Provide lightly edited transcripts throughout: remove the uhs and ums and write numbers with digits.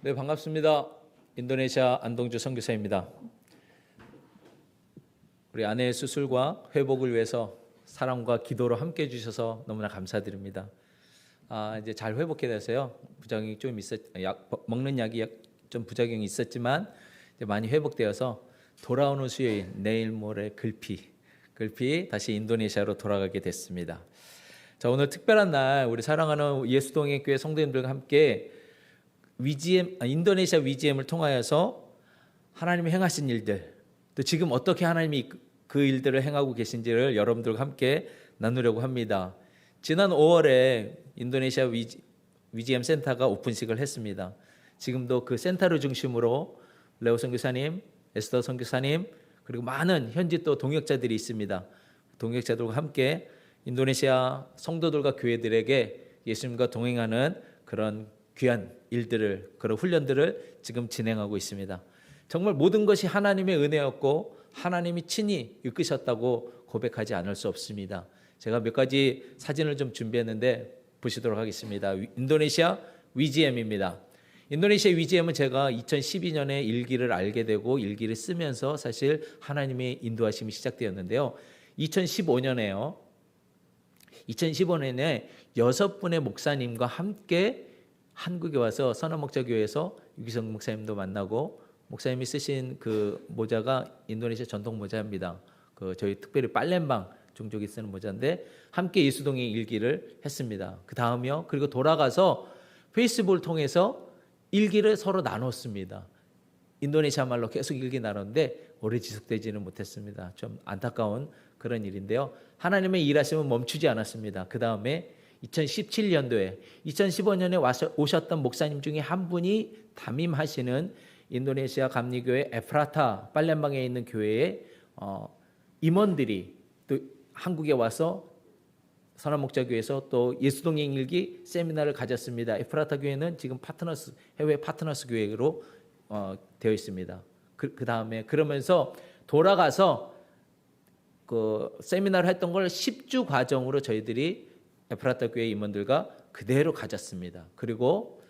네, 반갑습니다. 인도네시아 안동주 선교사입니다. 우리 아내의 수술과 회복을 위해서 사랑과 기도로 함께 해주셔서 너무나 감사드립니다. 이제 잘 회복해 돼서요. 부작용이 좀 먹는 약이 좀 부작용이 있었지만 이제 많이 회복되어서 돌아오는 수요일 내일 모레 글피 다시 인도네시아로 돌아가게 됐습니다. 자, 오늘 특별한 날 우리 사랑하는 예수동행교회 성도님들과 함께 인도네시아 위지엠을 통하여서 하나님이 행하신 일들, 또 지금 어떻게 하나님이 그 일들을 행하고 계신지를 여러분들과 함께 나누려고 합니다. 지난 5월에 인도네시아 위지엠 센터가 오픈식을 했습니다. 지금도 그 센터를 중심으로 레오 선교사님, 에스더 선교사님, 그리고 많은 현지 또 동역자들이 있습니다. 동역자들과 함께 인도네시아 성도들과 교회들에게 예수님과 동행하는 그런 귀한 일들을, 그런 훈련들을 지금 진행하고 있습니다. 정말 모든 것이 하나님의 은혜였고 하나님이 친히 이끄셨다고 고백하지 않을 수 없습니다. 제가 몇 가지 사진을 좀 준비했는데 보시도록 하겠습니다. 인도네시아 위지엠입니다. 인도네시아 위지엠은 제가 2012년에 일기를 알게 되고 일기를 쓰면서 사실 하나님의 인도하심이 시작되었는데요. 2015년에 6분의 목사님과 함께 한국에 와서 선한목자교회에서 유기성 목사님도 만나고, 목사님이 쓰신 그 모자가 인도네시아 전통 모자입니다. 저희 특별히 팔렘방 종족이 쓰는 모자인데 함께 예수동행 일기를 했습니다. 그 다음이요. 그리고 돌아가서 페이스북을 통해서 일기를 서로 나눴습니다. 인도네시아 말로 계속 일기 나눴는데 오래 지속되지는 못했습니다. 좀 안타까운 그런 일인데요. 하나님의 일하심은 멈추지 않았습니다. 그 다음에 2017년도에 2015년에 오셨던 목사님 중에 한 분이 담임하시는 인도네시아 감리교회 에프라타 팔렘방에 있는 교회의 임원들이 또 한국에 와서 선한목자교회에서 또 예수동행 일기 세미나를 가졌습니다. 에프라타 교회는 지금 해외 파트너스 교회로 되어 있습니다. 그 다음에 그러면서 돌아가서 그 세미나를 했던 걸 10주 과정으로 저희들이 에프라타 교회 임원들과 그대로 가졌습니다. 그리고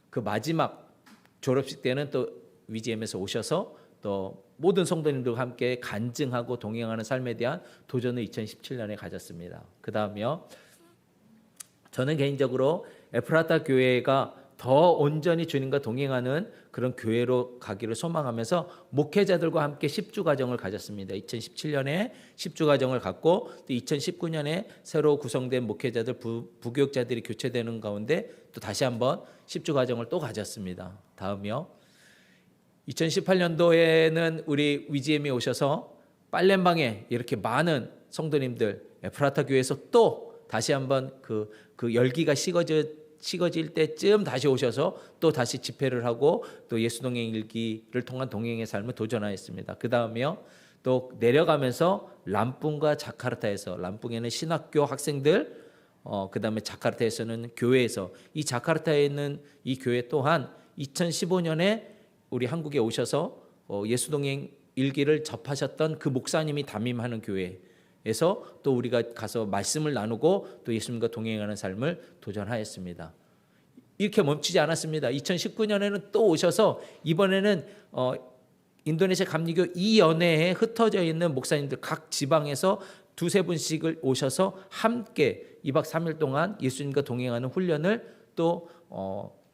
그 마지막 졸업식 때는 또 위지엠에서 오셔서 또 모든 성도님들과 함께 간증하고 동행하는 삶에 대한 도전을 2017년에 가졌습니다. 그 다음이요. 저는 개인적으로 에프라타 교회가 더 온전히 주님과 동행하는 그런 교회로 가기를 소망하면서 목회자들과 함께 10주 과정을 가졌습니다. 2017년에 10주 과정을 갖고 또 2019년에 새로 구성된 목회자들, 부교육자들이 교체되는 가운데 또 다시 한번 10주 과정을 또 가졌습니다. 다음이요. 2018년도에는 우리 위지엠이 오셔서 팔렘방에 이렇게 많은 성도님들, 에프라타 교회에서 또 다시 한번 그 열기가 식어질 때쯤 다시 오셔서 또 다시 집회를 하고 또 예수동행 일기를 통한 동행의 삶을 도전하였습니다. 그 다음에요. 또 내려가면서 람pun과 자카르타에서, 람pun에는 신학교 학생들, 그 다음에 자카르타에서는 교회에서, 이 자카르타에 있는 이 교회 또한 2015년에 우리 한국에 오셔서 예수동행 일기를 접하셨던 그 목사님이 담임하는 교회에서 또 우리가 가서 말씀을 나누고 또 예수님과 동행하는 삶을 도전하였습니다. 이렇게 멈추지 않았습니다. 2019년에는 또 오셔서 이번에는 인도네시아 감리교 이 연회에 흩어져 있는 목사님들 각 지방에서 두세 분씩을 오셔서 함께 2박 3일 동안 예수님과 동행하는 훈련을 또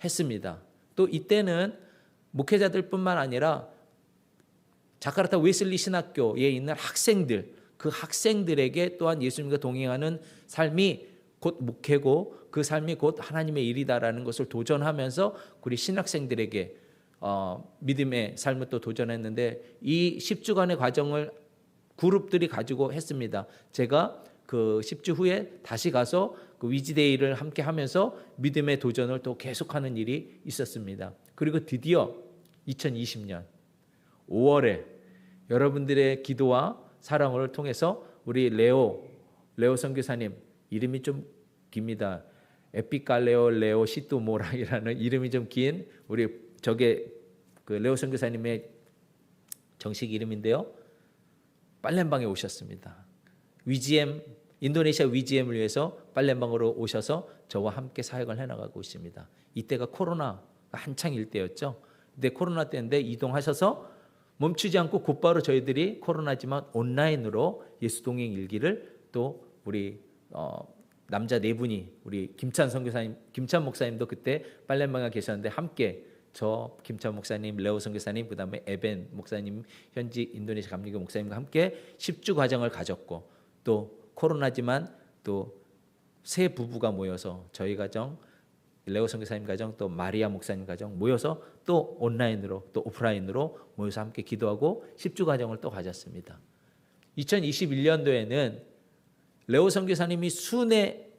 했습니다. 또 이때는 목회자들뿐만 아니라 자카르타 웨슬리 신학교에 있는 학생들, 그 학생들에게 또한 예수님과 동행하는 삶이 곧 목회고 그 삶이 곧 하나님의 일이다라는 것을 도전하면서 우리 신학생들에게 믿음의 삶을 또 도전했는데, 이 10주간의 과정을 그룹들이 가지고 했습니다. 제가 그 10주 후에 다시 가서 그 위지데이를 함께 하면서 믿음의 도전을 또 계속하는 일이 있었습니다. 그리고 드디어 2020년 5월에 여러분들의 기도와 사랑을 통해서 우리 레오 선교사님, 이름이 좀 깁니다. 에피칼레오 레오 시뚜모랑이라는 이름이 좀 긴 우리 그 레오 선교사님의 정식 이름인데요. 팔렘방에 오셨습니다. 인도네시아 위지엠을 위해서 팔렘방으로 오셔서 저와 함께 사역을 해나가고 있습니다. 이때가 코로나 한창 일때였죠. 근데 코로나 때인데 이동하셔서 멈추지 않고 곧바로 저희들이 코로나지만 온라인으로 예수 동행 일기를 또 우리 남자 네 분이 우리 김찬 선교사님, 김찬 목사님도 그때 빨렘방에 계셨는데 함께 저 김찬 목사님, 레오 선교사님, 그다음에 에벤 목사님, 현지 인도네시아 감리교 목사님과 함께 10주 과정을 가졌고 또 코로나지만 또 세 부부가 모여서 저희 가정, 레오 선교사님 가정, 또 마리아 목사님 가정 모여서 또 온라인으로 또 오프라인으로 모여서 함께 기도하고 10주 과정을 또 가졌습니다. 2021년도에는 레오 선교사님이 순회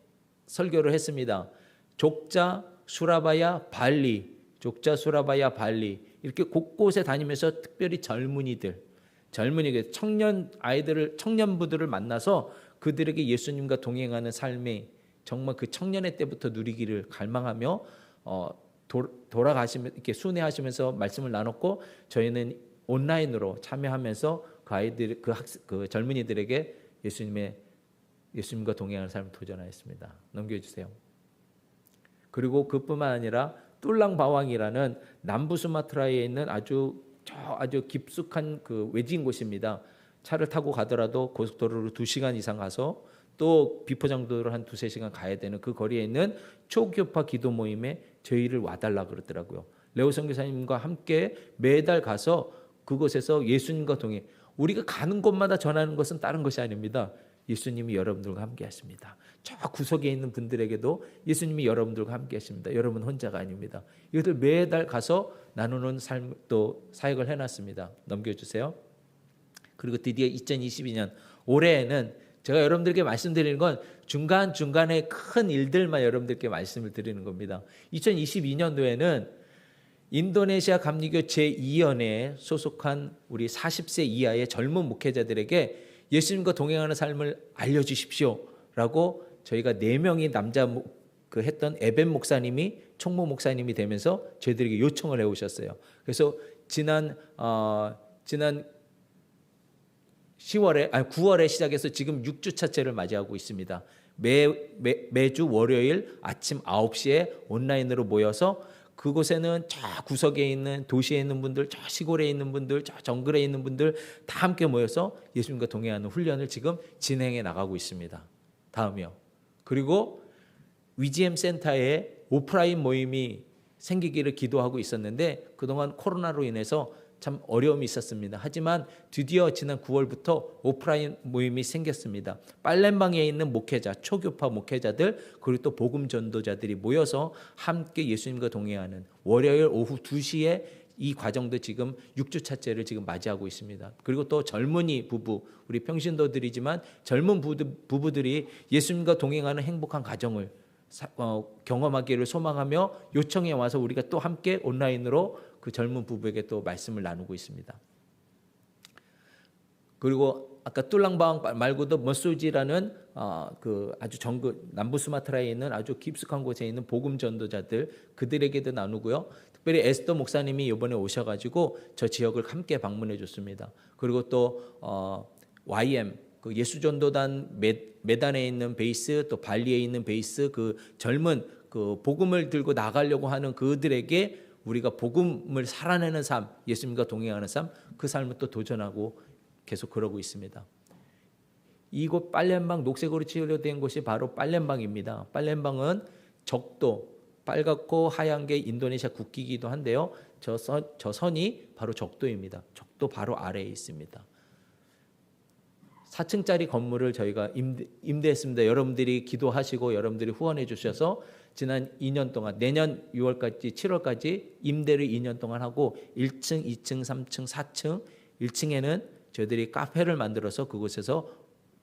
설교를 했습니다. 족자, 수라바야, 발리, 족자, 수라바야, 발리 이렇게 곳곳에 다니면서 특별히 젊은이들, 청년 아이들을, 청년부들을 만나서 그들에게 예수님과 동행하는 삶이 정말 그 청년의 때부터 누리기를 갈망하며 돌아가시면 이렇게 순회하시면서 말씀을 나눴고 저희는 온라인으로 참여하면서 그 아이들, 그 젊은이들에게 예수님과 동행하는 삶을 도전하였습니다. 넘겨주세요. 그리고 그뿐만 아니라 뚫랑바왕이라는 남부 수마트라에 있는 아주 깊숙한 그 외진 곳입니다. 차를 타고 가더라도 고속도로로 2시간 이상 가서 또 비포장도로 한 2-3시간 가야 되는 그 거리에 있는 초교파 기도 모임에 저희를 와달라 그러더라고요. 레오 선교사님과 함께 매달 가서 그곳에서 예수님과 동행, 우리가 가는 곳마다 전하는 것은 다른 것이 아닙니다. 예수님이 여러분들과 함께 하십니다. 저 구석에 있는 분들에게도 예수님이 여러분들과 함께 하십니다. 여러분 혼자가 아닙니다. 이것들 매달 가서 나누는 삶 또 사역을 해놨습니다. 넘겨주세요. 그리고 드디어 2022년 올해에는 제가 여러분들께 말씀드리는 건 중간중간에 큰 일들만 여러분들께 말씀을 드리는 겁니다. 2022년도에는 인도네시아 감리교 제2연회에 소속한 우리 40세 이하의 젊은 목회자들에게 예수님과 동행하는 삶을 알려주십시오라고 저희가 4명이 남자 했던 에벤 목사님이 총무 목사님이 되면서 저희들에게 요청을 해오셨어요. 그래서 지난 9월에 시작해서 지금 6주차째를 맞이하고 있습니다. 매주 월요일 아침 9시에 온라인으로 모여서 그곳에는 저 구석에 있는 도시에 있는 분들, 저 시골에 있는 분들, 저 정글에 있는 분들 다 함께 모여서 예수님과 동행하는 훈련을 지금 진행해 나가고 있습니다. 다음이요. 그리고 위지엠 센터에 오프라인 모임이 생기기를 기도하고 있었는데 그동안 코로나로 인해서 참 어려움이 있었습니다. 하지만 드디어 지난 9월부터 오프라인 모임이 생겼습니다. 빨렘방에 있는 목회자, 초교파 목회자들 그리고 또 복음 전도자들이 모여서 함께 예수님과 동행하는 월요일 오후 2시에 이 과정도 지금 6주차째를 지금 맞이하고 있습니다. 그리고 또 젊은이 부부, 우리 평신도들이지만 젊은 부부들이 예수님과 동행하는 행복한 가정을 경험하기를 소망하며 요청해 와서 우리가 또 함께 온라인으로 그 젊은 부부에게 또 말씀을 나누고 있습니다. 그리고 아까 뚫랑바왕 말고도 머소지라는 그 아주 남부 수마트라에 있는 아주 깊숙한 곳에 있는 복음 전도자들 그들에게도 나누고요. 특별히 에스더 목사님이 이번에 오셔가지고 저 지역을 함께 방문해 줬습니다. 그리고 또 YM 그 예수전도단 메단에 있는 베이스 또 발리에 있는 베이스 그 젊은 그 복음을 들고 나가려고 하는 그들에게 우리가 복음을 살아내는 삶, 예수님과 동행하는 삶, 그 삶을 또 도전하고 계속 그러고 있습니다. 이곳 빨렘방 녹색으로 칠해된 곳이 바로 빨렘방입니다. 빨렘방은 적도, 빨갛고 하얀 게 인도네시아 국기이기도 한데요. 저 선이 바로 적도입니다. 적도 바로 아래에 있습니다. 4층짜리 건물을 저희가 임대했습니다. 여러분들이 기도하시고 여러분들이 후원해 주셔서 지난 2년 동안 내년 6월까지 7월까지 임대를 2년 동안 하고 1층, 2층, 3층, 4층 1층에는 저희들이 카페를 만들어서 그곳에서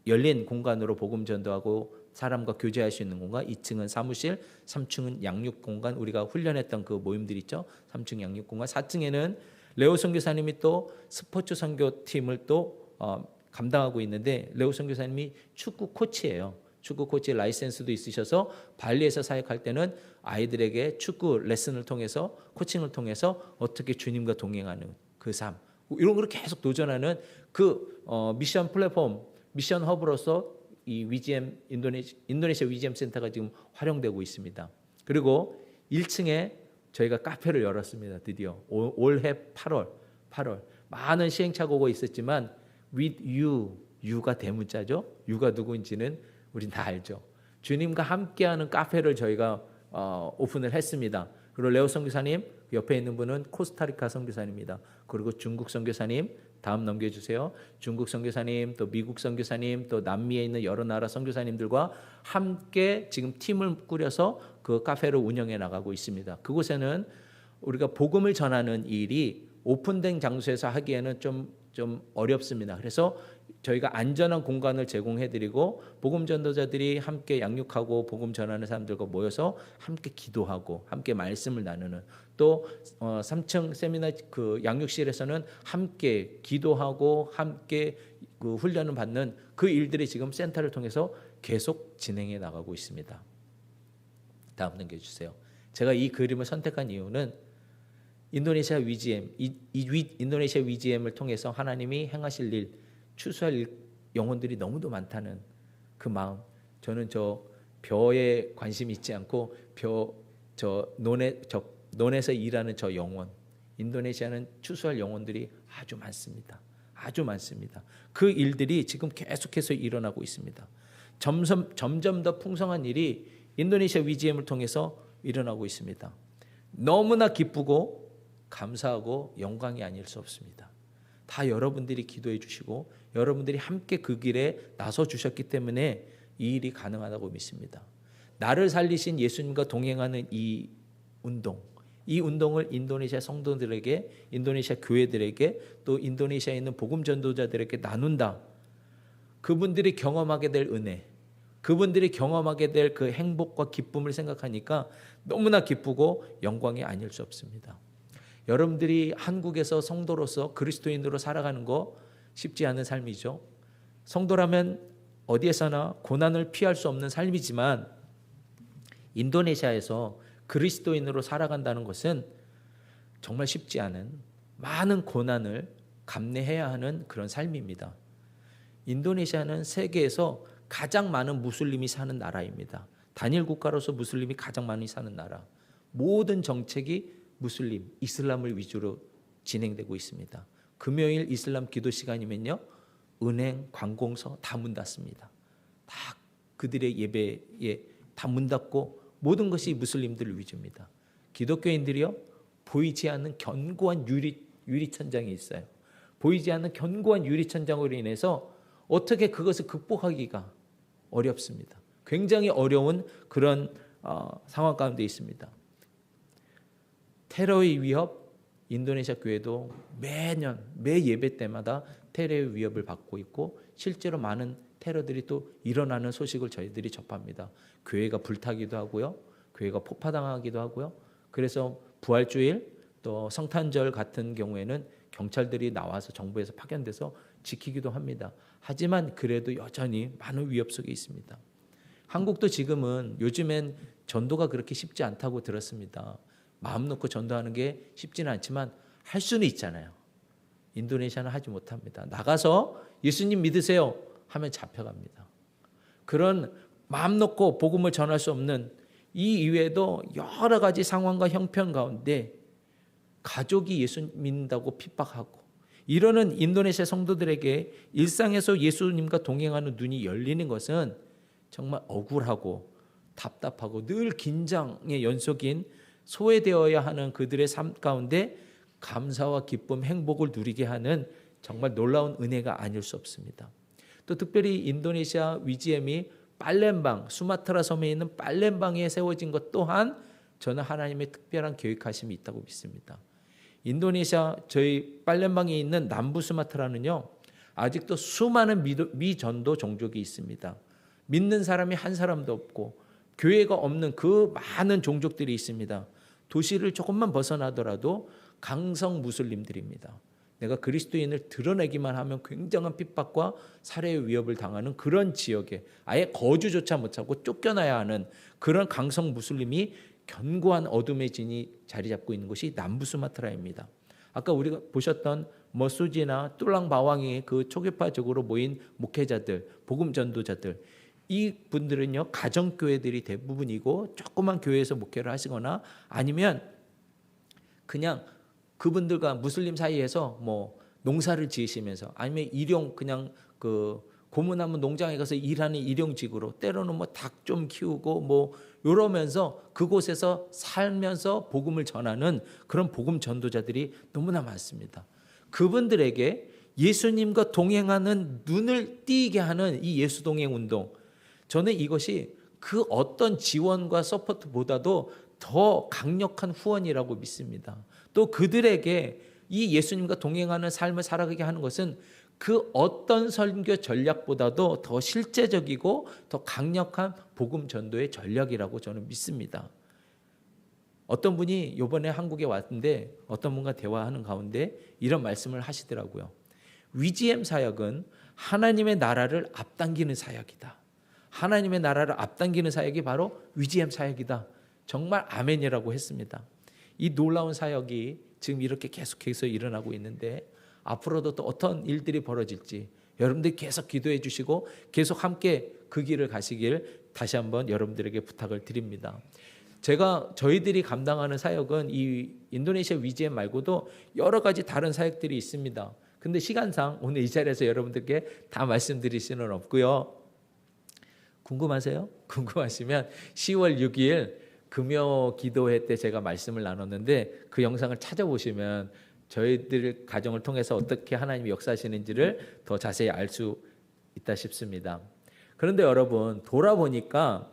열린 공간으로 복음 전도하고 사람과 교제할 수 있는 공간, 2층은 사무실, 3층은 양육 공간, 우리가 훈련했던 그 모임들 있죠. 3층 양육 공간, 4층에는 레오 선교사님이 또 스포츠 선교팀을 또 감당하고 있는데 레오 선교사님이 축구 코치예요. 축구 코치 라이센스도 있으셔서 발리에서 사역할 때는 아이들에게 축구 레슨을 통해서 코칭을 통해서 어떻게 주님과 동행하는 그 삶 이런 걸 계속 도전하는 그 미션 플랫폼, 미션 허브로서 이 위지엠 인도네시아 위지엠 센터가 지금 활용되고 있습니다. 그리고 1층에 저희가 카페를 열었습니다. 드디어 올해 8월 많은 시행착오가 오고 있었지만 with you, you가 대문자죠. you가 누구인지는 우린 다 알죠. 주님과 함께하는 카페를 저희가 오픈을 했습니다. 그리고 레오 선교사님 옆에 있는 분은 코스타리카 선교사님입니다. 그리고 중국 선교사님 다음 넘겨주세요. 중국 선교사님, 또 미국 선교사님, 또 남미에 있는 여러 나라 선교사님들과 함께 지금 팀을 꾸려서 그 카페를 운영해 나가고 있습니다. 그곳에는 우리가 복음을 전하는 일이 오픈된 장소에서 하기에는 좀 어렵습니다. 그래서 저희가 안전한 공간을 제공해드리고 복음 전도자들이 함께 양육하고 복음 전하는 사람들과 모여서 함께 기도하고 함께 말씀을 나누는, 또 3층 세미나 그 양육실에서는 함께 기도하고 함께 그 훈련을 받는 그 일들이 지금 센터를 통해서 계속 진행해 나가고 있습니다. 다음 넘겨주세요. 제가 이 그림을 선택한 이유는 인도네시아 위지엠, 인도네시아 위지엠을 통해서 하나님이 행하실 일, 추수할 영혼들이 너무도 많다는 그 마음. 저는 저 벼에 관심이 있지 않고 논에서 일하는 저 영혼, 인도네시아는 추수할 영혼들이 아주 많습니다. 아주 많습니다. 그 일들이 지금 계속해서 일어나고 있습니다. 점점 더 풍성한 일이 인도네시아 위지엠을 통해서 일어나고 있습니다. 너무나 기쁘고 감사하고 영광이 아닐 수 없습니다. 다 여러분들이 기도해 주시고 여러분들이 함께 그 길에 나서 주셨기 때문에 이 일이 가능하다고 믿습니다. 나를 살리신 예수님과 동행하는 이 운동을 인도네시아 성도들에게, 인도네시아 교회들에게, 또 인도네시아에 있는 복음 전도자들에게 나눈다. 그분들이 경험하게 될 은혜, 그분들이 경험하게 될 그 행복과 기쁨을 생각하니까 너무나 기쁘고 영광이 아닐 수 없습니다. 여러분들이 한국에서 성도로서 그리스도인으로 살아가는 거 쉽지 않은 삶이죠. 성도라면 어디에서나 고난을 피할 수 없는 삶이지만 인도네시아에서 그리스도인으로 살아간다는 것은 정말 쉽지 않은 많은 고난을 감내해야 하는 그런 삶입니다. 인도네시아는 세계에서 가장 많은 무슬림이 사는 나라입니다. 단일 국가로서 무슬림이 가장 많이 사는 나라. 모든 정책이 무슬림, 이슬람을 위주로 진행되고 있습니다. 금요일 이슬람 기도 시간이면요, 은행, 관공서 다 문 닫습니다. 다 그들의 예배에 다 문 닫고 모든 것이 무슬림들 위주입니다. 기독교인들이요, 보이지 않는 견고한 유리천장이 있어요. 보이지 않는 견고한 유리천장으로 인해서 어떻게 그것을 극복하기가 어렵습니다. 굉장히 어려운 그런 상황 가운데 있습니다. 테러의 위협, 인도네시아 교회도 매 예배 때마다 테러의 위협을 받고 있고 실제로 많은 테러들이 또 일어나는 소식을 저희들이 접합니다. 교회가 불타기도 하고요, 교회가 폭파당하기도 하고요. 그래서 부활주일 또 성탄절 같은 경우에는 경찰들이 나와서 정부에서 파견돼서 지키기도 합니다. 하지만 그래도 여전히 많은 위협 속에 있습니다. 한국도 지금은 요즘엔 전도가 그렇게 쉽지 않다고 들었습니다. 마음 놓고 전도하는 게 쉽지는 않지만 할 수는 있잖아요. 인도네시아는 하지 못합니다. 나가서 예수님 믿으세요 하면 잡혀갑니다. 그런 마음 놓고 복음을 전할 수 없는 이 이외에도 여러 가지 상황과 형편 가운데 가족이 예수 믿는다고 핍박하고 이러는 인도네시아 성도들에게 일상에서 예수님과 동행하는 눈이 열리는 것은 정말 억울하고 답답하고 늘 긴장의 연속인 소외되어야 하는 그들의 삶 가운데 감사와 기쁨, 행복을 누리게 하는 정말 놀라운 은혜가 아닐 수 없습니다. 또 특별히 인도네시아 위지엠이 팔렘방, 수마트라 섬에 있는 팔렘방에 세워진 것 또한 저는 하나님의 특별한 계획하심이 있다고 믿습니다. 인도네시아 저희 팔렘방에 있는 남부 수마트라는요, 아직도 수많은 미전도 종족이 있습니다. 믿는 사람이 한 사람도 없고 교회가 없는 그 많은 종족들이 있습니다. 도시를 조금만 벗어나더라도 강성 무슬림들입니다. 내가 그리스도인을 드러내기만 하면 굉장한 핍박과 살해의 위협을 당하는 그런 지역에 아예 거주조차 못하고 쫓겨나야 하는 그런 강성 무슬림이 견고한 어둠의 진이 자리 잡고 있는 곳이 남부 수마트라입니다. 아까 우리가 보셨던 머수지나 뚫랑바왕이 그 초계파적으로 모인 목회자들, 복음 전도자들, 이 분들은요 가정교회들이 대부분이고 조그만 교회에서 목회를 하시거나 아니면 그냥 그분들과 무슬림 사이에서 뭐 농사를 지으시면서 아니면 일용 그냥 그 고무나무 농장에 가서 일하는 일용직으로 때로는 뭐 닭 좀 키우고 뭐 이러면서 그곳에서 살면서 복음을 전하는 그런 복음 전도자들이 너무나 많습니다. 그분들에게 예수님과 동행하는 눈을 띄게 하는 이 예수 동행 운동, 저는 이것이 그 어떤 지원과 서포트보다도 더 강력한 후원이라고 믿습니다. 또 그들에게 이 예수님과 동행하는 삶을 살아가게 하는 것은 그 어떤 선교 전략보다도 더 실제적이고 더 강력한 복음 전도의 전략이라고 저는 믿습니다. 어떤 분이 이번에 한국에 왔는데 어떤 분과 대화하는 가운데 이런 말씀을 하시더라고요. 위지엠 사역은 하나님의 나라를 앞당기는 사역이다. 하나님의 나라를 앞당기는 사역이 바로 위지엠 사역이다. 정말 아멘이라고 했습니다. 이 놀라운 사역이 지금 이렇게 계속해서 일어나고 있는데 앞으로도 또 어떤 일들이 벌어질지 여러분들이 계속 기도해 주시고 계속 함께 그 길을 가시길 다시 한번 여러분들에게 부탁을 드립니다. 저희들이 감당하는 사역은 이 인도네시아 위지엠 말고도 여러 가지 다른 사역들이 있습니다. 근데 시간상 오늘 이 자리에서 여러분들께 다 말씀드릴 수는 없고요. 궁금하세요? 궁금하시면 10월 6일 금요 기도회 때 제가 말씀을 나눴는데 그 영상을 찾아보시면 저희들 가정을 통해서 어떻게 하나님이 역사하시는지를 더 자세히 알 수 있다 싶습니다. 그런데 여러분 돌아보니까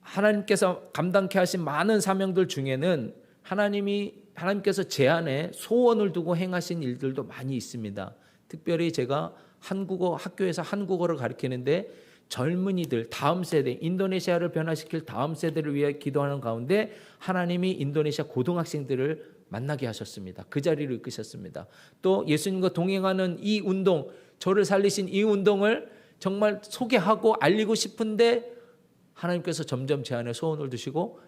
하나님께서 감당케 하신 많은 사명들 중에는 하나님께서 제 안에 소원을 두고 행하신 일들도 많이 있습니다. 특별히 제가 학교에서 한국어를 가르치는데 젊은이들, 다음 세대, 인도네시아를 변화시킬 다음 세대를 위해 기도하는 가운데 하나님이 인도네시아 고등학생들을 만나게 하셨습니다. 그 자리를 이끄셨습니다. 또 예수님과 동행하는 이 운동, 저를 살리신 이 운동을 정말 소개하고 알리고 싶은데 하나님께서 점점 제 안에 소원을 두시고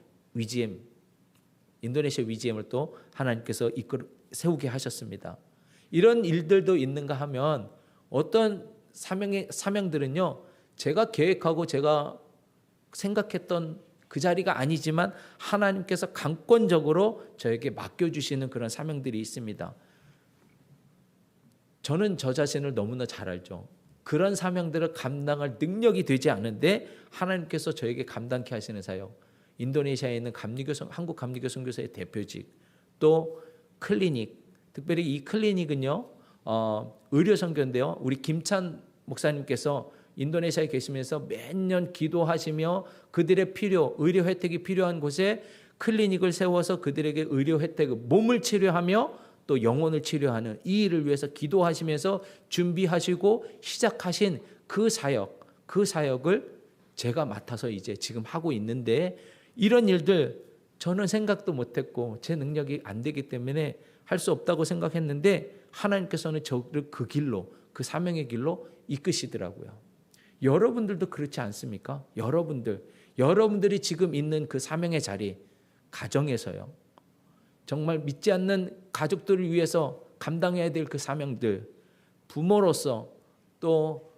인도네시아 위지엠을 또 하나님께서 세우게 하셨습니다. 이런 일들도 있는가 하면 어떤 사명들은요, 제가 계획하고 제가 생각했던 그 자리가 아니지만 하나님께서 강권적으로 저에게 맡겨주시는 그런 사명들이 있습니다. 저는 저 자신을 너무나 잘 알죠. 그런 사명들을 감당할 능력이 되지 않은데 하나님께서 저에게 감당케 하시는 사역, 인도네시아에 있는 한국 감리교 선교사의 대표직, 또 클리닉, 특별히 이 클리닉은요 의료 선교인데요. 우리 김찬 목사님께서 인도네시아에 계시면서 매년 기도하시며 그들의 의료 혜택이 필요한 곳에 클리닉을 세워서 그들에게 의료 혜택, 몸을 치료하며 또 영혼을 치료하는 이 일을 위해서 기도하시면서 준비하시고 시작하신 그 사역을 제가 맡아서 이제 지금 하고 있는데 이런 일들 저는 생각도 못했고 제 능력이 안 되기 때문에 할 수 없다고 생각했는데 하나님께서는 저를 그 길로, 그 사명의 길로 이끄시더라고요. 여러분들도 그렇지 않습니까? 여러분들이 지금 있는 그 사명의 자리, 가정에서요. 정말 믿지 않는 가족들을 위해서 감당해야 될 그 사명들, 부모로서 또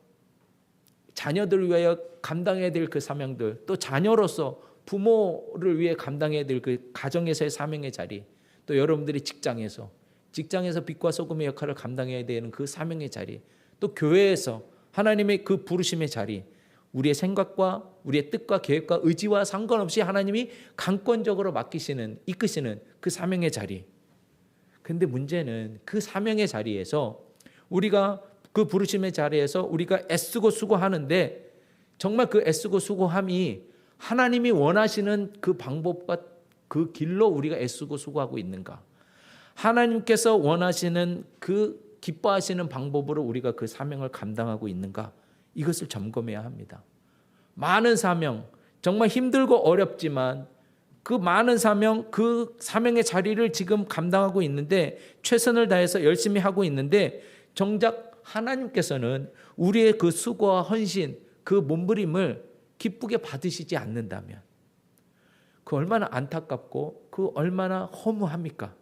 자녀들을 위하여 감당해야 될 그 사명들, 또 자녀로서 부모를 위해 감당해야 될 그 가정에서의 사명의 자리, 또 여러분들이 직장에서 빛과 소금의 역할을 감당해야 되는 그 사명의 자리, 또 교회에서 하나님의 그 부르심의 자리, 우리의 생각과 우리의 뜻과 계획과 의지와 상관없이 하나님이 강권적으로 이끄시는 그 사명의 자리. 근데 문제는 그 사명의 자리에서 우리가 그 부르심의 자리에서 우리가 애쓰고 수고하는데 정말 그 애쓰고 수고함이 하나님이 원하시는 그 방법과 그 길로 우리가 애쓰고 수고하고 있는가? 하나님께서 원하시는 그 기뻐하시는 방법으로 우리가 그 사명을 감당하고 있는가? 이것을 점검해야 합니다. 많은 사명, 정말 힘들고 어렵지만 그 많은 사명, 그 사명의 자리를 지금 감당하고 있는데 최선을 다해서 열심히 하고 있는데 정작 하나님께서는 우리의 그 수고와 헌신, 그 몸부림을 기쁘게 받으시지 않는다면 그 얼마나 안타깝고 그 얼마나 허무합니까?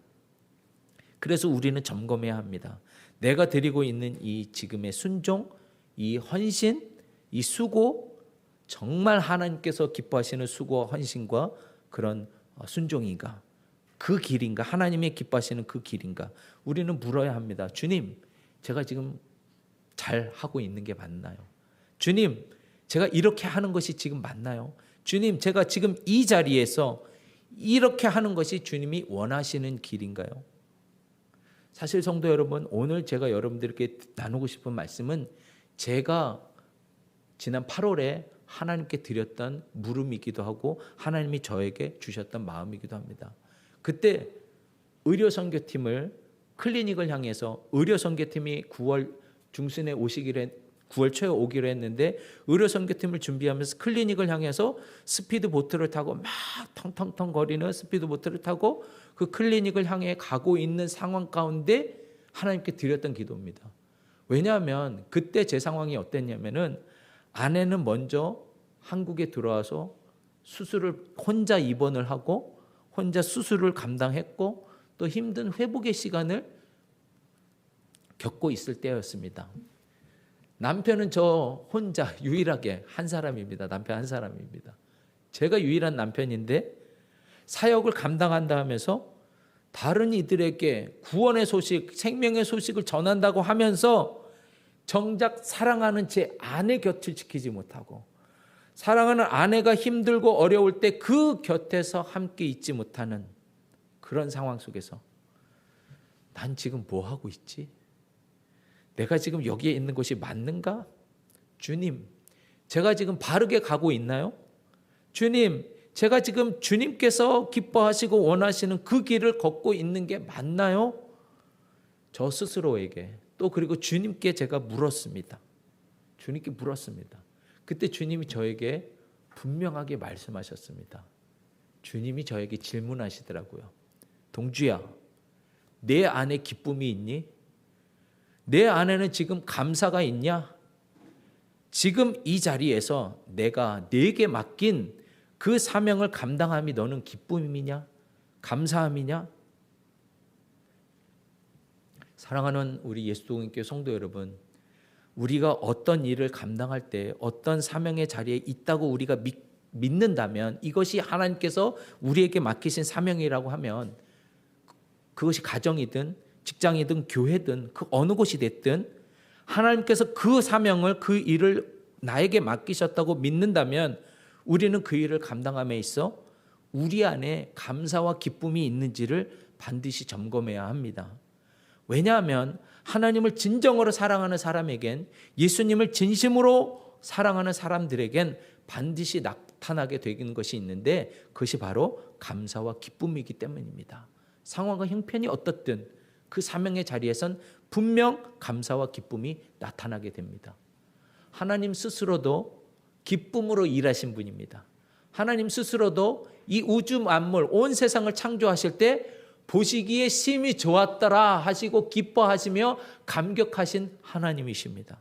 그래서 우리는 점검해야 합니다. 내가 드리고 있는 이 지금의 순종, 이 헌신, 이 수고, 정말 하나님께서 기뻐하시는 수고와 헌신과 그런 순종인가? 그 길인가? 하나님의 기뻐하시는 그 길인가? 우리는 물어야 합니다. 주님, 제가 지금 잘 하고 있는 게 맞나요? 주님, 제가 이렇게 하는 것이 지금 맞나요? 주님, 제가 지금 이 자리에서 이렇게 하는 것이 주님이 원하시는 길인가요? 사실 성도 여러분, 오늘 제가 여러분들께 나누고 싶은 말씀은 제가 지난 8월에 하나님께 드렸던 물음이기도 하고 하나님이 저에게 주셨던 마음이기도 합니다. 그때 의료선교팀을 클리닉을 향해서 의료선교팀이 9월 중순에 9월 초에 오기로 했는데 의료선교팀을 준비하면서 클리닉을 향해서 스피드보트를 타고 막 텅텅텅 거리는 스피드보트를 타고 그 클리닉을 향해 가고 있는 상황 가운데 하나님께 드렸던 기도입니다. 왜냐하면 그때 제 상황이 어땠냐면은 아내는 먼저 한국에 들어와서 수술을 혼자 입원을 하고 혼자 수술을 감당했고 또 힘든 회복의 시간을 겪고 있을 때였습니다. 남편은 저 혼자 유일하게 한 사람입니다. 남편 한 사람입니다. 제가 유일한 남편인데 사역을 감당한다 하면서 다른 이들에게 구원의 소식, 생명의 소식을 전한다고 하면서 정작 사랑하는 제 아내 곁을 지키지 못하고 사랑하는 아내가 힘들고 어려울 때 그 곁에서 함께 있지 못하는 그런 상황 속에서 난 지금 뭐 하고 있지? 내가 지금 여기에 있는 것이 맞는가? 주님, 제가 지금 바르게 가고 있나요? 주님, 제가 지금 주님께서 기뻐하시고 원하시는 그 길을 걷고 있는 게 맞나요? 저 스스로에게 또 그리고 주님께 제가 물었습니다. 주님께 물었습니다. 그때 주님이 저에게 분명하게 말씀하셨습니다. 주님이 저에게 질문하시더라고요. 동주야, 내 안에 기쁨이 있니? 내 안에는 지금 감사가 있냐? 지금 이 자리에서 내가 네게 맡긴 그 사명을 감당함이 너는 기쁨이냐? 감사함이냐? 사랑하는 우리 예수동인교회 성도 여러분, 우리가 어떤 일을 감당할 때 어떤 사명의 자리에 있다고 우리가 믿는다면 이것이 하나님께서 우리에게 맡기신 사명이라고 하면 그것이 가정이든 직장이든 교회든 그 어느 곳이 됐든 하나님께서 그 사명을 그 일을 나에게 맡기셨다고 믿는다면 우리는 그 일을 감당함에 있어 우리 안에 감사와 기쁨이 있는지를 반드시 점검해야 합니다. 왜냐하면 하나님을 진정으로 사랑하는 사람에겐 예수님을 진심으로 사랑하는 사람들에겐 반드시 나타나게 되는 것이 있는데 그것이 바로 감사와 기쁨이기 때문입니다. 상황과 형편이 어떻든 그 사명의 자리에선 분명 감사와 기쁨이 나타나게 됩니다. 하나님 스스로도 기쁨으로 일하신 분입니다. 하나님 스스로도 이 우주 만물 온 세상을 창조하실 때 보시기에 심히 좋았더라 하시고 기뻐하시며 감격하신 하나님이십니다.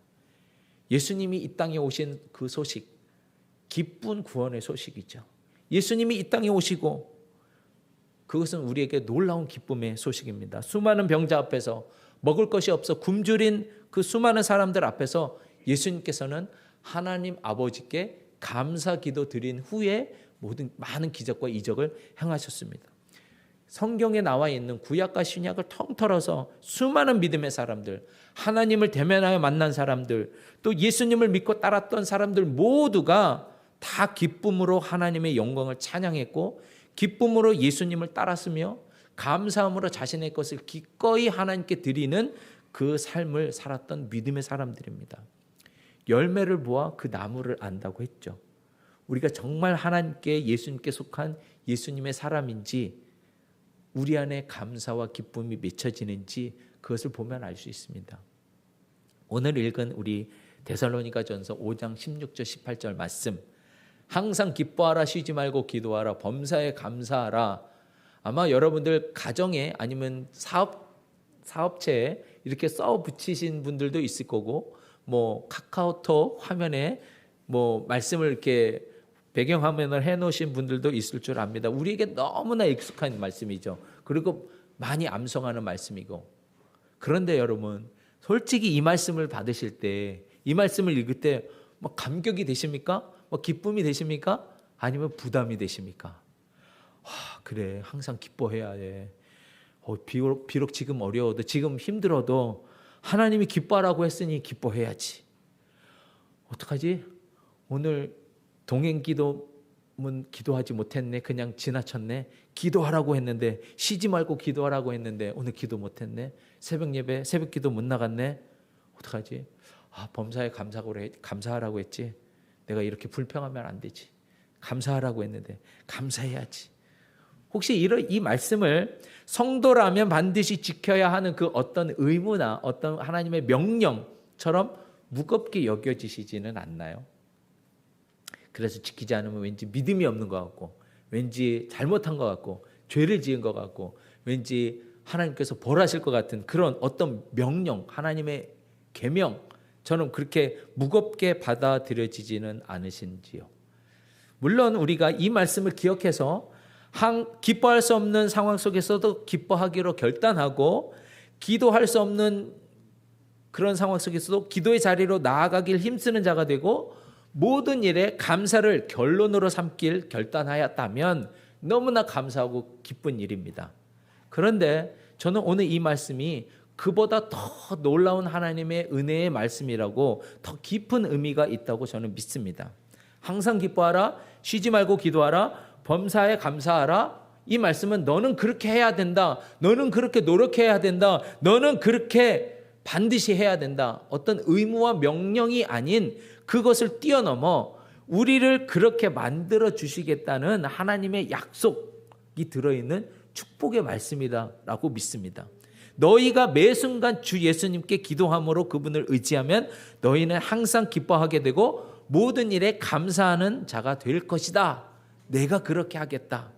예수님이 이 땅에 오신 그 소식, 기쁜 구원의 소식이죠. 예수님이 이 땅에 오시고 그것은 우리에게 놀라운 기쁨의 소식입니다. 수많은 병자 앞에서 먹을 것이 없어 굶주린 그 수많은 사람들 앞에서 예수님께서는 하나님 아버지께 감사 기도 드린 후에 많은 기적과 이적을 행하셨습니다. 성경에 나와 있는 구약과 신약을 통틀어서 수많은 믿음의 사람들, 하나님을 대면하여 만난 사람들, 또 예수님을 믿고 따랐던 사람들 모두가 다 기쁨으로 하나님의 영광을 찬양했고 기쁨으로 예수님을 따랐으며 감사함으로 자신의 것을 기꺼이 하나님께 드리는 그 삶을 살았던 믿음의 사람들입니다. 열매를 보아 그 나무를 안다고 했죠. 우리가 정말 하나님께 예수님께 속한 예수님의 사람인지 우리 안에 감사와 기쁨이 맺혀지는지 그것을 보면 알 수 있습니다. 오늘 읽은 우리 데살로니가전서 5장 16절 18절 말씀, 항상 기뻐하라, 쉬지 말고 기도하라, 범사에 감사하라. 아마 여러분들 가정에 아니면 사업체에 이렇게 써 붙이신 분들도 있을 거고 뭐 카카오톡 화면에 뭐 말씀을 이렇게 배경화면을 해놓으신 분들도 있을 줄 압니다. 우리에게 너무나 익숙한 말씀이죠. 그리고 많이 암송하는 말씀이고. 그런데 여러분, 솔직히 이 말씀을 받으실 때, 이 말씀을 읽을 때 뭐 감격이 되십니까? 뭐 기쁨이 되십니까? 아니면 부담이 되십니까? 그래, 항상 기뻐해야 돼. 비록 지금 어려워도, 지금 힘들어도 하나님이 기뻐하라고 했으니 기뻐해야지. 어떡하지? 오늘 동행 기도문 기도하지 못했네. 그냥 지나쳤네. 기도하라고 했는데, 쉬지 말고 기도하라고 했는데 오늘 기도 못했네. 새벽 예배, 새벽 기도 못 나갔네. 어떡하지? 범사에 감사하라고 했지. 내가 이렇게 불평하면 안 되지. 감사하라고 했는데 감사해야지. 혹시 이 말씀을 성도라면 반드시 지켜야 하는 그 어떤 의무나 어떤 하나님의 명령처럼 무겁게 여겨지시지는 않나요? 그래서 지키지 않으면 왠지 믿음이 없는 것 같고, 왠지 잘못한 것 같고, 죄를 지은 것 같고, 왠지 하나님께서 벌하실 것 같은 그런 어떤 명령, 하나님의 계명처럼 그렇게 무겁게 받아들여지지는 않으신지요? 물론 우리가 이 말씀을 기억해서 기뻐할 수 없는 상황 속에서도 기뻐하기로 결단하고, 기도할 수 없는 그런 상황 속에서도 기도의 자리로 나아가길 힘쓰는 자가 되고, 모든 일에 감사를 결론으로 삼길 결단하였다면 너무나 감사하고 기쁜 일입니다. 그런데 저는 오늘 이 말씀이 그보다 더 놀라운 하나님의 은혜의 말씀이라고, 더 깊은 의미가 있다고 저는 믿습니다. 항상 기뻐하라, 쉬지 말고 기도하라, 범사에 감사하라. 이 말씀은 너는 그렇게 해야 된다, 너는 그렇게 노력해야 된다, 너는 그렇게 반드시 해야 된다, 어떤 의무와 명령이 아닌 그것을 뛰어넘어 우리를 그렇게 만들어 주시겠다는 하나님의 약속이 들어있는 축복의 말씀이다라고 믿습니다. 너희가 매 순간 주 예수님께 기도함으로 그분을 의지하면 너희는 항상 기뻐하게 되고 모든 일에 감사하는 자가 될 것이다. 내가 그렇게 하겠다.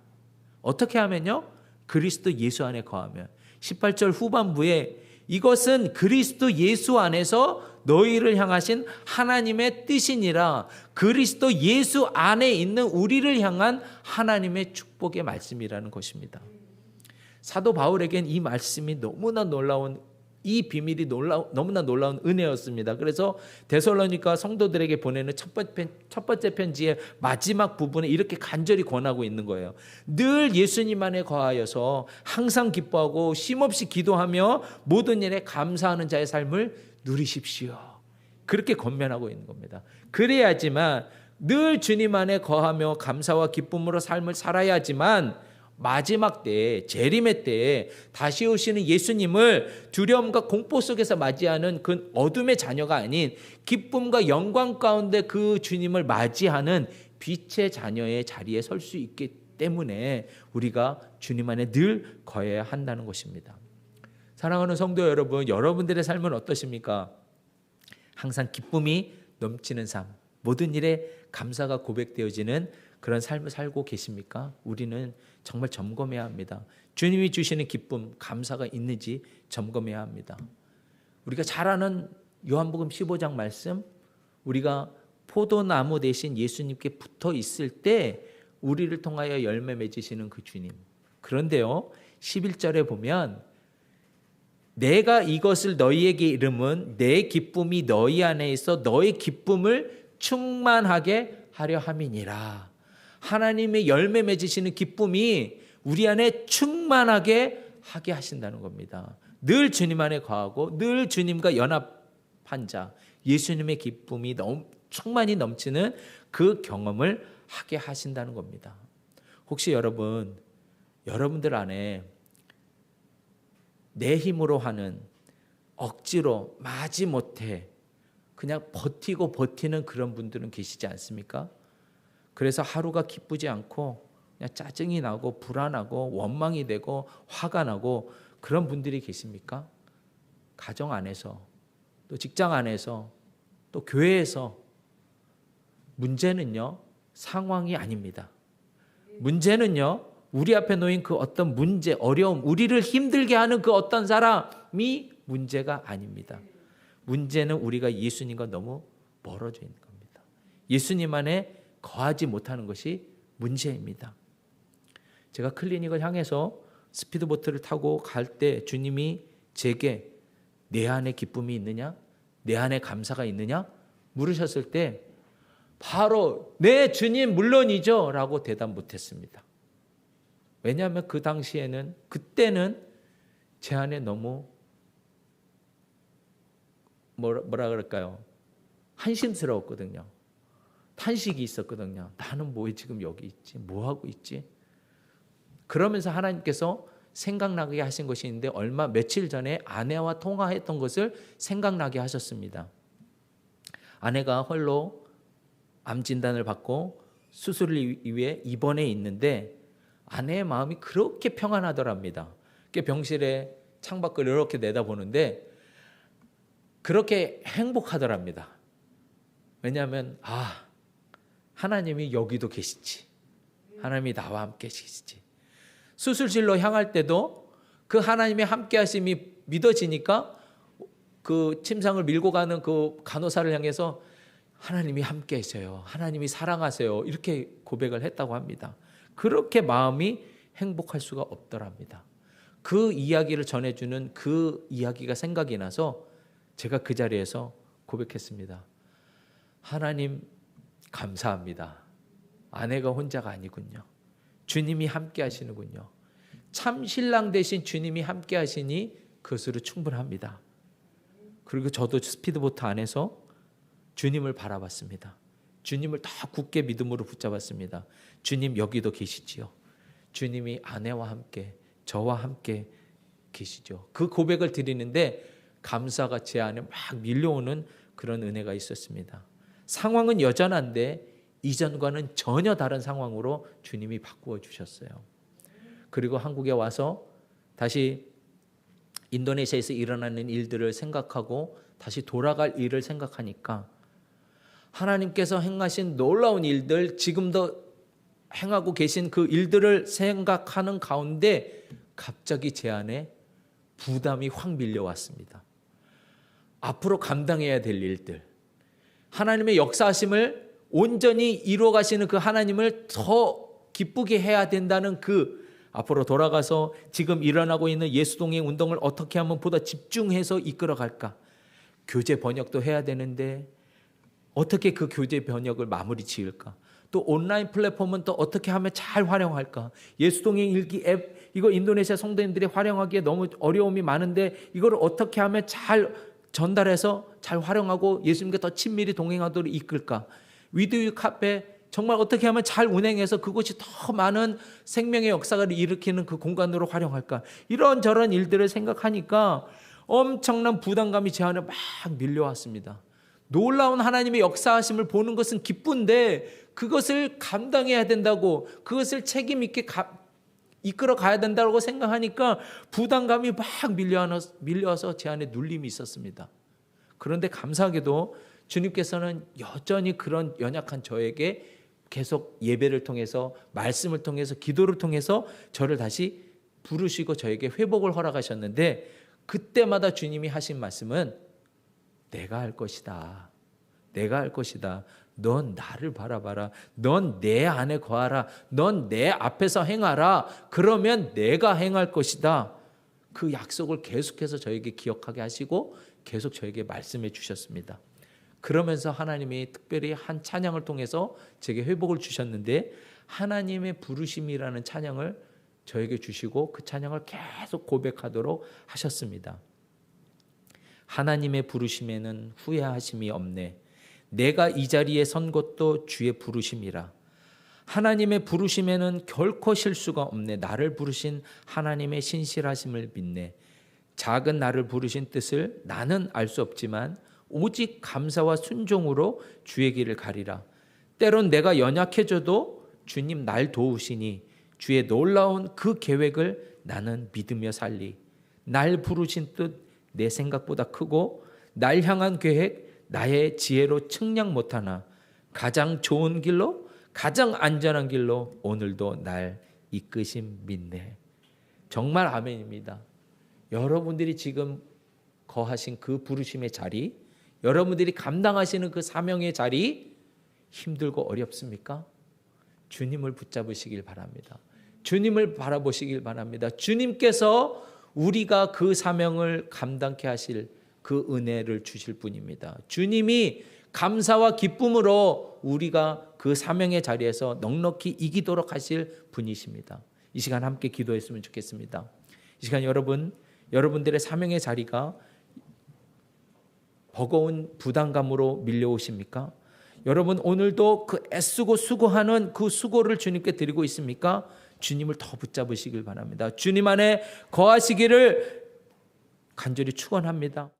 어떻게 하면요? 그리스도 예수 안에 거하면. 18절 후반부에 이것은 그리스도 예수 안에서 너희를 향하신 하나님의 뜻이니라. 그리스도 예수 안에 있는 우리를 향한 하나님의 축복의 말씀이라는 것입니다. 사도 바울에겐 이 말씀이 너무나 놀라운, 이 비밀이 너무나 놀라운 은혜였습니다. 그래서 데살로니가 성도들에게 보내는 첫 번째 편지의 마지막 부분에 이렇게 간절히 권하고 있는 거예요. 늘 예수님 안에 거하여서 항상 기뻐하고 쉼없이 기도하며 모든 일에 감사하는 자의 삶을 누리십시오. 그렇게 권면하고 있는 겁니다. 그래야지만, 늘 주님 안에 거하며 감사와 기쁨으로 삶을 살아야지만 마지막 때에, 재림의 때에 다시 오시는 예수님을 두려움과 공포 속에서 맞이하는 그 어둠의 자녀가 아닌 기쁨과 영광 가운데 그 주님을 맞이하는 빛의 자녀의 자리에 설 수 있기 때문에 우리가 주님 안에 늘 거해야 한다는 것입니다. 사랑하는 성도 여러분, 여러분들의 삶은 어떠십니까? 항상 기쁨이 넘치는 삶, 모든 일에 감사가 고백되어지는 그런 삶을 살고 계십니까? 우리는 정말 점검해야 합니다. 주님이 주시는 기쁨, 감사가 있는지 점검해야 합니다. 우리가 잘 아는 요한복음 15장 말씀, 우리가 포도나무 대신 예수님께 붙어 있을 때 우리를 통하여 열매 맺으시는 그 주님. 그런데요, 11절에 보면 내가 이것을 너희에게 이름은 내 기쁨이 너희 안에 있어 너희 기쁨을 충만하게 하려 함이니라. 하나님의 열매 맺으시는 기쁨이 우리 안에 충만하게 하게 하신다는 겁니다. 늘 주님 안에 거하고 늘 주님과 연합한 자, 예수님의 기쁨이 충만히 넘치는 그 경험을 하게 하신다는 겁니다. 혹시 여러분들 안에 내 힘으로 하는, 억지로 마지못해 그냥 버티는 그런 분들은 계시지 않습니까? 그래서 하루가 기쁘지 않고 그냥 짜증이 나고 불안하고 원망이 되고 화가 나고 그런 분들이 계십니까? 가정 안에서, 또 직장 안에서, 또 교회에서. 문제는요, 상황이 아닙니다. 문제는요, 우리 앞에 놓인 그 어떤 문제, 어려움, 우리를 힘들게 하는 그 어떤 사람이 문제가 아닙니다. 문제는 우리가 예수님과 너무 멀어져 있는 겁니다. 예수님 안에 거하지 못하는 것이 문제입니다. 제가 클리닉을 향해서 스피드보트를 타고 갈 때 주님이 제게 내 안에 기쁨이 있느냐? 내 안에 감사가 있느냐? 물으셨을 때 바로 네 주님 물론이죠 라고 대답 못했습니다. 왜냐하면 그 당시에는 그때는 제 안에 너무 뭐라 그럴까요? 한심스러웠거든요. 탄식이 있었거든요. 나는 왜 지금 여기 있지? 뭐 하고 있지? 그러면서 하나님께서 생각나게 하신 것이 있는데 며칠 전에 아내와 통화했던 것을 생각나게 하셨습니다. 아내가 홀로 암 진단을 받고 수술을 위해 입원해 있는데 아내의 마음이 그렇게 평안하더랍니다. 병실에 창밖을 이렇게 내다보는데 그렇게 행복하더랍니다. 왜냐하면 하나님이 여기도 계시지. 하나님이 나와 함께 계시지. 수술실로 향할 때도 그 하나님의 함께 하심이 믿어지니까 그 침상을 밀고 가는 그 간호사를 향해서 하나님이 함께 하세요. 하나님이 사랑하세요. 이렇게 고백을 했다고 합니다. 그렇게 마음이 행복할 수가 없더랍니다. 그 이야기를 전해주는 그 이야기가 생각이 나서 제가 그 자리에서 고백했습니다. 하나님 감사합니다. 아내가 혼자가 아니군요. 주님이 함께 하시는군요. 참 신랑 되신 주님이 함께 하시니 그것으로 충분합니다. 그리고 저도 스피드보트 안에서 주님을 바라봤습니다. 주님을 더 굳게 믿음으로 붙잡았습니다. 주님 여기도 계시지요. 주님이 아내와 함께 저와 함께 계시죠. 그 고백을 드리는데 감사가 제 안에 막 밀려오는 그런 은혜가 있었습니다. 상황은 여전한데 이전과는 전혀 다른 상황으로 주님이 바꾸어 주셨어요. 그리고 한국에 와서 다시 인도네시아에서 일어나는 일들을 생각하고 다시 돌아갈 일을 생각하니까 하나님께서 행하신 놀라운 일들, 지금도 행하고 계신 그 일들을 생각하는 가운데 갑자기 제 안에 부담이 확 밀려왔습니다. 앞으로 감당해야 될 일들, 하나님의 역사하심을 온전히 이루어 가시는 그 하나님을 더 기쁘게 해야 된다는 그 앞으로 돌아가서 지금 일어나고 있는 예수동행 운동을 어떻게 하면 보다 집중해서 이끌어 갈까? 교재 번역도 해야 되는데 어떻게 그 교재 번역을 마무리 지을까? 또 온라인 플랫폼은 또 어떻게 하면 잘 활용할까? 예수동행 일기 앱, 이거 인도네시아 성도님들이 활용하기에 너무 어려움이 많은데 이걸 어떻게 하면 잘 전달해서 잘 활용하고 예수님과 더 친밀히 동행하도록 이끌까? 위드유 카페 정말 어떻게 하면 잘 운행해서 그것이 더 많은 생명의 역사를 일으키는 그 공간으로 활용할까? 이런저런 일들을 생각하니까 엄청난 부담감이 제 안에 막 밀려왔습니다. 놀라운 하나님의 역사하심을 보는 것은 기쁜데 그것을 감당해야 된다고, 그것을 책임 있게 이끌어 가야 된다고 생각하니까 부담감이 막 밀려와서 제 안에 눌림이 있었습니다. 그런데 감사하게도 주님께서는 여전히 그런 연약한 저에게 계속 예배를 통해서, 말씀을 통해서, 기도를 통해서 저를 다시 부르시고 저에게 회복을 허락하셨는데 그때마다 주님이 하신 말씀은 내가 할 것이다. 내가 할 것이다. 넌 나를 바라봐라. 넌 내 안에 거하라. 넌 내 앞에서 행하라. 그러면 내가 행할 것이다. 그 약속을 계속해서 저에게 기억하게 하시고 계속 저에게 말씀해 주셨습니다. 그러면서 하나님이 특별히 한 찬양을 통해서 제게 회복을 주셨는데 하나님의 부르심이라는 찬양을 저에게 주시고 그 찬양을 계속 고백하도록 하셨습니다. 하나님의 부르심에는 후회하심이 없네. 내가 이 자리에 선 것도 주의 부르심이라. 하나님의 부르심에는 결코 실수가 없네. 나를 부르신 하나님의 신실하심을 믿네. 작은 나를 부르신 뜻을 나는 알 수 없지만 오직 감사와 순종으로 주의 길을 가리라. 때론 내가 연약해져도 주님 날 도우시니 주의 놀라운 그 계획을 나는 믿으며 살리. 날 부르신 뜻 내 생각보다 크고 날 향한 계획 나의 지혜로 측량 못하나 가장 좋은 길로 가장 안전한 길로 오늘도 날 이끄심 믿네. 정말 아멘입니다. 여러분들이 지금 거하신 그 부르심의 자리, 여러분들이 감당하시는 그 사명의 자리 힘들고 어렵습니까? 주님을 붙잡으시길 바랍니다. 주님을 바라보시길 바랍니다. 주님께서 우리가 그 사명을 감당케 하실 그 은혜를 주실 분입니다. 주님이 감사와 기쁨으로 우리가 그 사명의 자리에서 넉넉히 이기도록 하실 분이십니다. 이 시간 함께 기도했으면 좋겠습니다. 이 시간 여러분들의 사명의 자리가 버거운 부담감으로 밀려오십니까? 여러분 오늘도 그 애쓰고 수고하는 그 수고를 주님께 드리고 있습니까? 주님을 더 붙잡으시길 바랍니다. 주님 안에 거하시기를 간절히 축원합니다.